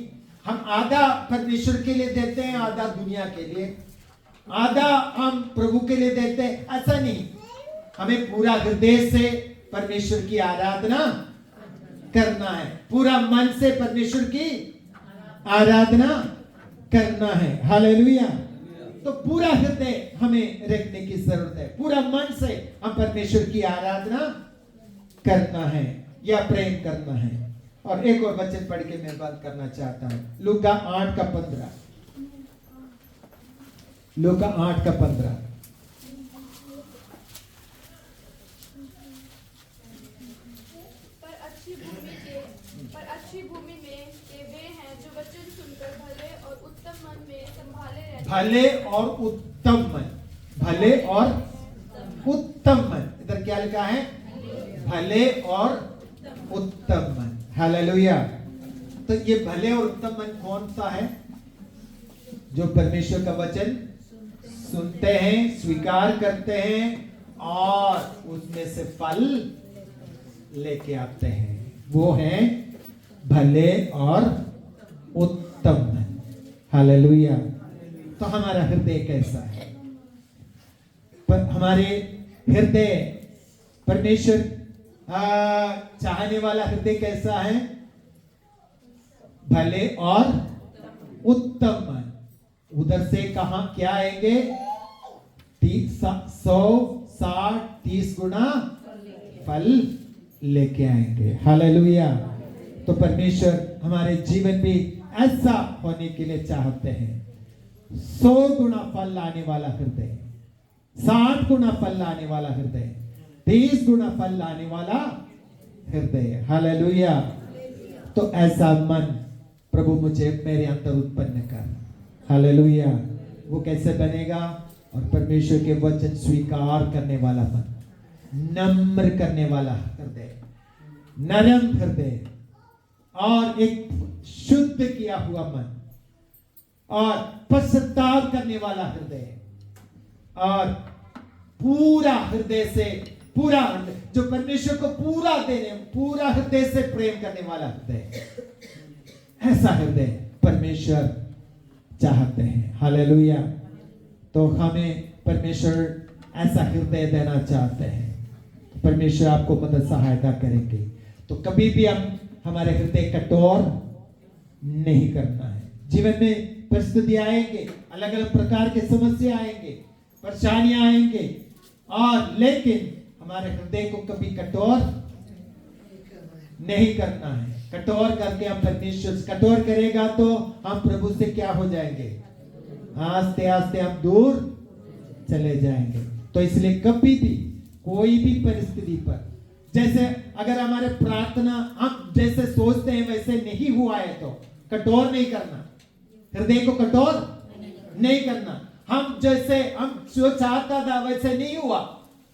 हम आधा परमेश्वर के लिए देते हैं, आधा दुनिया के लिए, आधा हम प्रभु के लिए देते हैं, ऐसा नहीं। हमें पूरा हृदय से परमेश्वर की आराधना करना है, पूरा मन से परमेश्वर की आराधना करना है। हालेलुया। तो पूरा हृदय हमें रखने की जरूरत है, पूरा मन से हम परमेश्वर की आराधना करना है या प्रेम करना है। और एक और वचन पढ़ के मैं बात करना चाहता हूं, लूका 8:15। लूका 8:15। पर अच्छी भूमि में के वे हैं जो वचन सुनकर भले और उत्तम मन में संभाले रहते हैं। भले और उत्तम मन, भले और उत्तम मन, इधर क्या लिखा है? भले और उत्तम मन। हालेलुया। तो ये भले और उत्तम मन कौन सा है? जो परमेश्वर का वचन सुनते हैं, स्वीकार करते हैं और उसमें से फल लेके आते हैं, वो है भले और उत्तम मन। हालेलुया। तो हमारा हृदय कैसा है? पर हमारे हृदय परमेश्वर चाहने वाला हृदय कैसा है? भले और उत्तम मन। उधर से कहां क्या आएंगे? 100, 60, 30 गुना फल लेके आएंगे। हालेलुया। तो परमेश्वर हमारे जीवन में ऐसा होने के लिए चाहते हैं। 100 गुना फल लाने वाला हृदय, 60 गुना फल लाने वाला हृदय, 30 गुना फल लाने वाला हृदय। हालेलुया। तो ऐसा मन प्रभु मुझे मेरे अंदर उत्पन्न कर। हालेलुया। वो कैसे बनेगा? और परमेश्वर के वचन स्वीकार करने वाला मन, नम्र करने वाला हृदय, नरम हृदय, और एक शुद्ध किया हुआ मन, और पश्चाताप करने वाला हृदय, और पूरा हृदय से, पूरा जो परमेश्वर को पूरा देने, पूरा हृदय से प्रेम करने वाला हृदय, ऐसा हृदय परमेश्वर चाहते हैं। हालेलुया। तो हमें परमेश्वर ऐसा हृदय देना चाहते हैं। परमेश्वर आपको मदद सहायता करेंगे। तो कभी भी हम हमारे हृदय कठोर नहीं करना है। जीवन में परिस्थिति आएंगे, अलग अलग प्रकार के समस्या आएंगे, परेशानियां आएंगे, और लेकिन हमारे हृदय को कभी कठोर नहीं करना है। कठोर करके हम परमेश्वर, कठोर करेगा तो हम प्रभु से क्या हो जाएंगे? आस्ते आस्ते हम दूर चले जाएंगे। तो इसलिए कभी भी कोई भी परिस्थिति पर, जैसे अगर हमारे प्रार्थना हम जैसे सोचते हैं वैसे नहीं हुआ है तो कठोर नहीं करना, हृदय को कठोर नहीं करना। हम जैसे हम जो चाहता था वैसे नहीं हुआ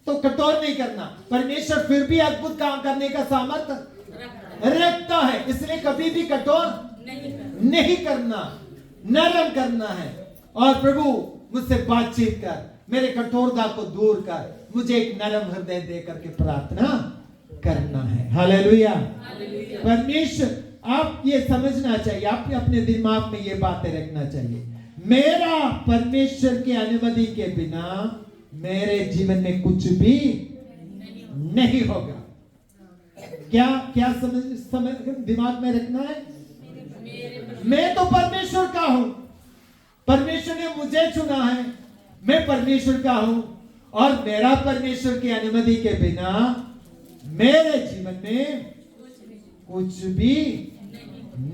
तो कठोर नहीं करना। परमेश्वर फिर भी अद्भुत काम करने का सामर्थ्य रखता है, इसलिए कभी भी कठोर नहीं करना, नरम करना है। और प्रभु मुझसे बातचीत कर, मेरे कठोरता को दूर कर, मुझे एक नरम हृदय दे करके प्रार्थना करना है। हालेलुया। परमेश्वर, आप ये समझना चाहिए, आप अपने दिमाग में ये बातें रखना चाहिए, मेरा परमेश्वर की अनुमति के बिना मेरे जीवन में कुछ भी नहीं होगा। क्या क्या समझ दिमाग में रखना है? मैं तो परमेश्वर का हूं, परमेश्वर ने मुझे चुना है, मैं परमेश्वर का हूं, और मेरा परमेश्वर की अनुमति के बिना मेरे जीवन में कुछ भी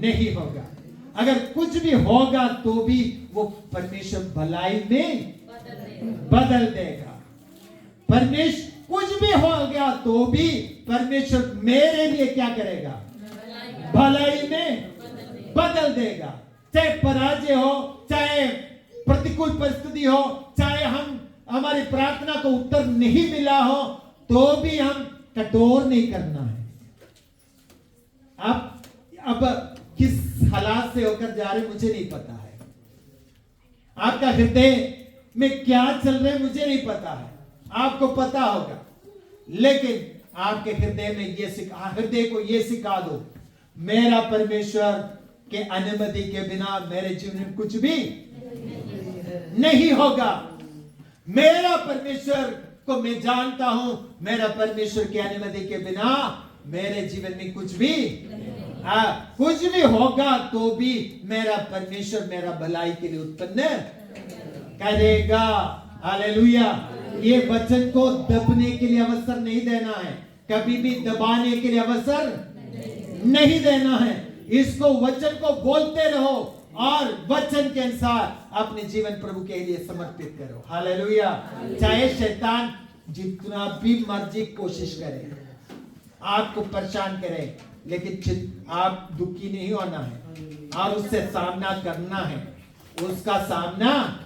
नहीं होगा। अगर कुछ भी होगा तो भी वो परमेश्वर भलाई में बदल देगा। परमेश्वर कुछ भी हो गया तो भी परमेश्वर मेरे लिए क्या करेगा? भलाई में बदल देगा। चाहे पराजय हो, चाहे प्रतिकूल परिस्थिति हो, चाहे हमारी प्रार्थना को उत्तर नहीं मिला हो, तो भी हम कठोर नहीं करना है। अब किस हालात से होकर जा रहे मुझे नहीं पता है, आपका हृदय में क्या चल रहा है मुझे नहीं पता है, आपको पता होगा। लेकिन आपके हृदय में हृदय को ये सिखा दो, मेरा परमेश्वर के अनुमति के बिना मेरे जीवन में कुछ भी नहीं होगा। मेरा परमेश्वर को मैं जानता हूं, मेरा परमेश्वर की अनुमति के बिना मेरे जीवन में कुछ भी कुछ भी होगा तो भी मेरा परमेश्वर मेरा भलाई के लिए उत्पन्न करेगा। हालेलुया। ये वचन को दबने के लिए अवसर नहीं देना है, कभी भी दबाने के लिए अवसर नहीं देना है। इसको वचन को बोलते रहो और वचन के अनुसार अपने जीवन प्रभु के लिए समर्पित करो। हालेलुया। चाहे शैतान जितना भी मर्जी कोशिश करे, आपको परेशान करे, लेकिन आप दुखी नहीं होना है और उससे सामना करना है। उसका सामना,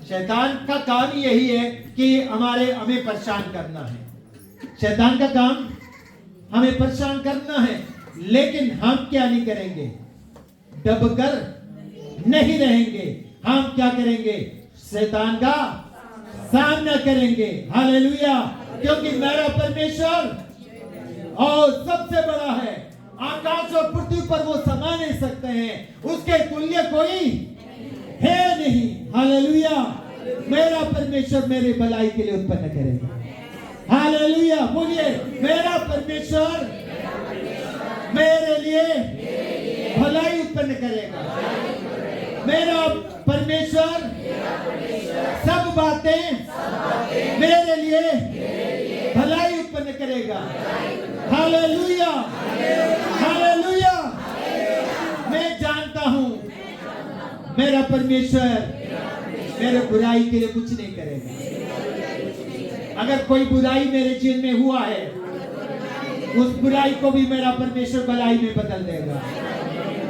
शैतान का काम यही है कि हमें परेशान करना है। शैतान का काम हमें परेशान करना है, लेकिन हम क्या नहीं करेंगे, दबकर नहीं रहेंगे। हम क्या करेंगे, शैतान का सामना करेंगे। हालेलुया। क्योंकि मेरा परमेश्वर और सबसे बड़ा है। आकाश और पृथ्वी पर वो समा नहीं सकते हैं, उसके तुल्य कोई है नहीं। हालेलुया। मेरा परमेश्वर मेरे भलाई के लिए उत्पन्न करेगा। हालेलुया। बोलिए, मेरा परमेश्वर मेरे लिए भलाई उत्पन्न करेगा। मेरा परमेश्वर सब बातें मेरे लिए भलाई उत्पन्न करेगा। हालेलुया। हालेलुया। मैं जानता हूं मेरा परमेश्वर मेरे बुराई के लिए कुछ नहीं करेगा। अगर कोई बुराई मेरे जीवन में हुआ है, उस बुराई को भी मेरा परमेश्वर भलाई में बदल देगा।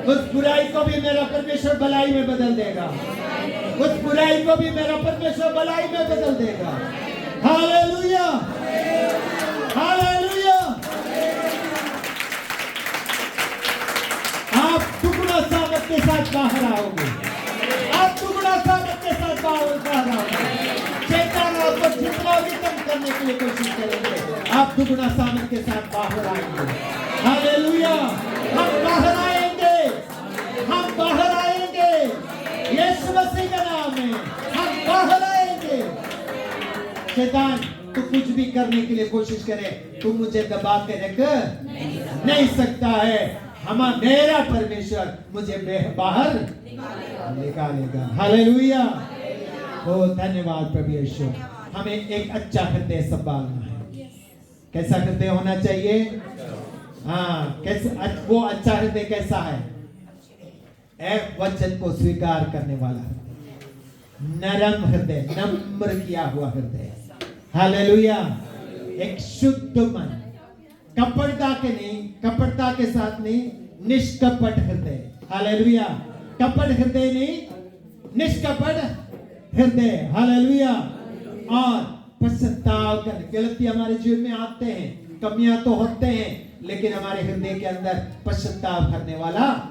उस बुराई को भी मेरा परमेश्वर भलाई में बदल देगा। उस बुराई को भी मेरा परमेश्वर भलाई में बदल देगा। हालेलुया। हालेलुया। आप दुगना सामर्थ के साथ बाहर आओगे। आप दुगना सामर्थ के साथ बाहर आओगे। शैतान आपको जितना भी कम करने के लिए कोशिश करेंगे, आप दुगना सामर्थ के साथ बाहर आएंगे। हालेलुया। हम बाहर आएंगे, हम बाहर आएंगे। यीशु मसीह के नाम में हम बाहर आएंगे। शैतान तो कुछ भी करने के लिए कोशिश करे, तू मुझे दबा के रख नहीं सकता है। मेरा परमेश्वर मुझे बाहर निकालेगा। हालेलुया। ओ धन्यवाद प्रभु यीशु। हमें एक अच्छा हृदय संभालना है। कैसा हृदय होना चाहिए? कैसा वो अच्छा हृदय कैसा है? एक वचन को स्वीकार करने वाला हृदय, नरम हृदय, नम्र किया हुआ हृदय। हालेलुया। एक शुद्ध मन, कपटता के साथ नहीं, निष्कपट हृदय। हालेलुया। कपट हृदय नहीं, निष्कपट हृदय। हालेलुया। और पश्चाताप कर, गलती हमारे जीवन में आते हैं, कमियां तो होते हैं, लेकिन हमारे हृदय के अंदर पश्चाताप करने वाला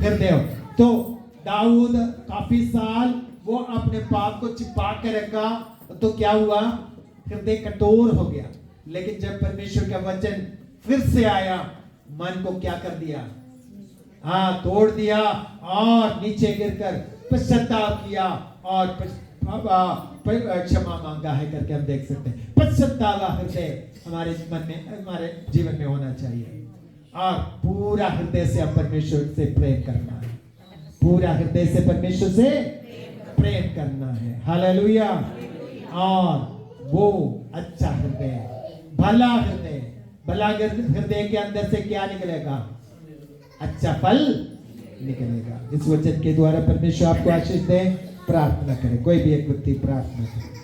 हृदय हो। तो दाऊद काफी साल वो अपने पाप को छिपा के रखा, तो क्या हुआ, हृदय कठोर हो गया। लेकिन जब परमेश्वर का वचन फिर से आया, मन को क्या कर दिया, तोड़ दिया और नीचे गिरकर पश्चाताप किया और क्षमा मांगा है करके हम देख सकते हैं। पश्चाताप हृदय हमारे मन में, हमारे जीवन में होना चाहिए। और पूरा हृदय से हम परमेश्वर से प्रेम करना है। पूरा हृदय से परमेश्वर से प्रेम करना है। हालेलुया। और वो अच्छा हृदय, भला हृदय, भला हृदय के अंदर से क्या निकलेगा, अच्छा फल निकलेगा। इस वचन के द्वारा परमेश्वर आपको आशीष दे। प्रार्थना करें, कोई भी एक व्यक्ति प्रार्थना करे।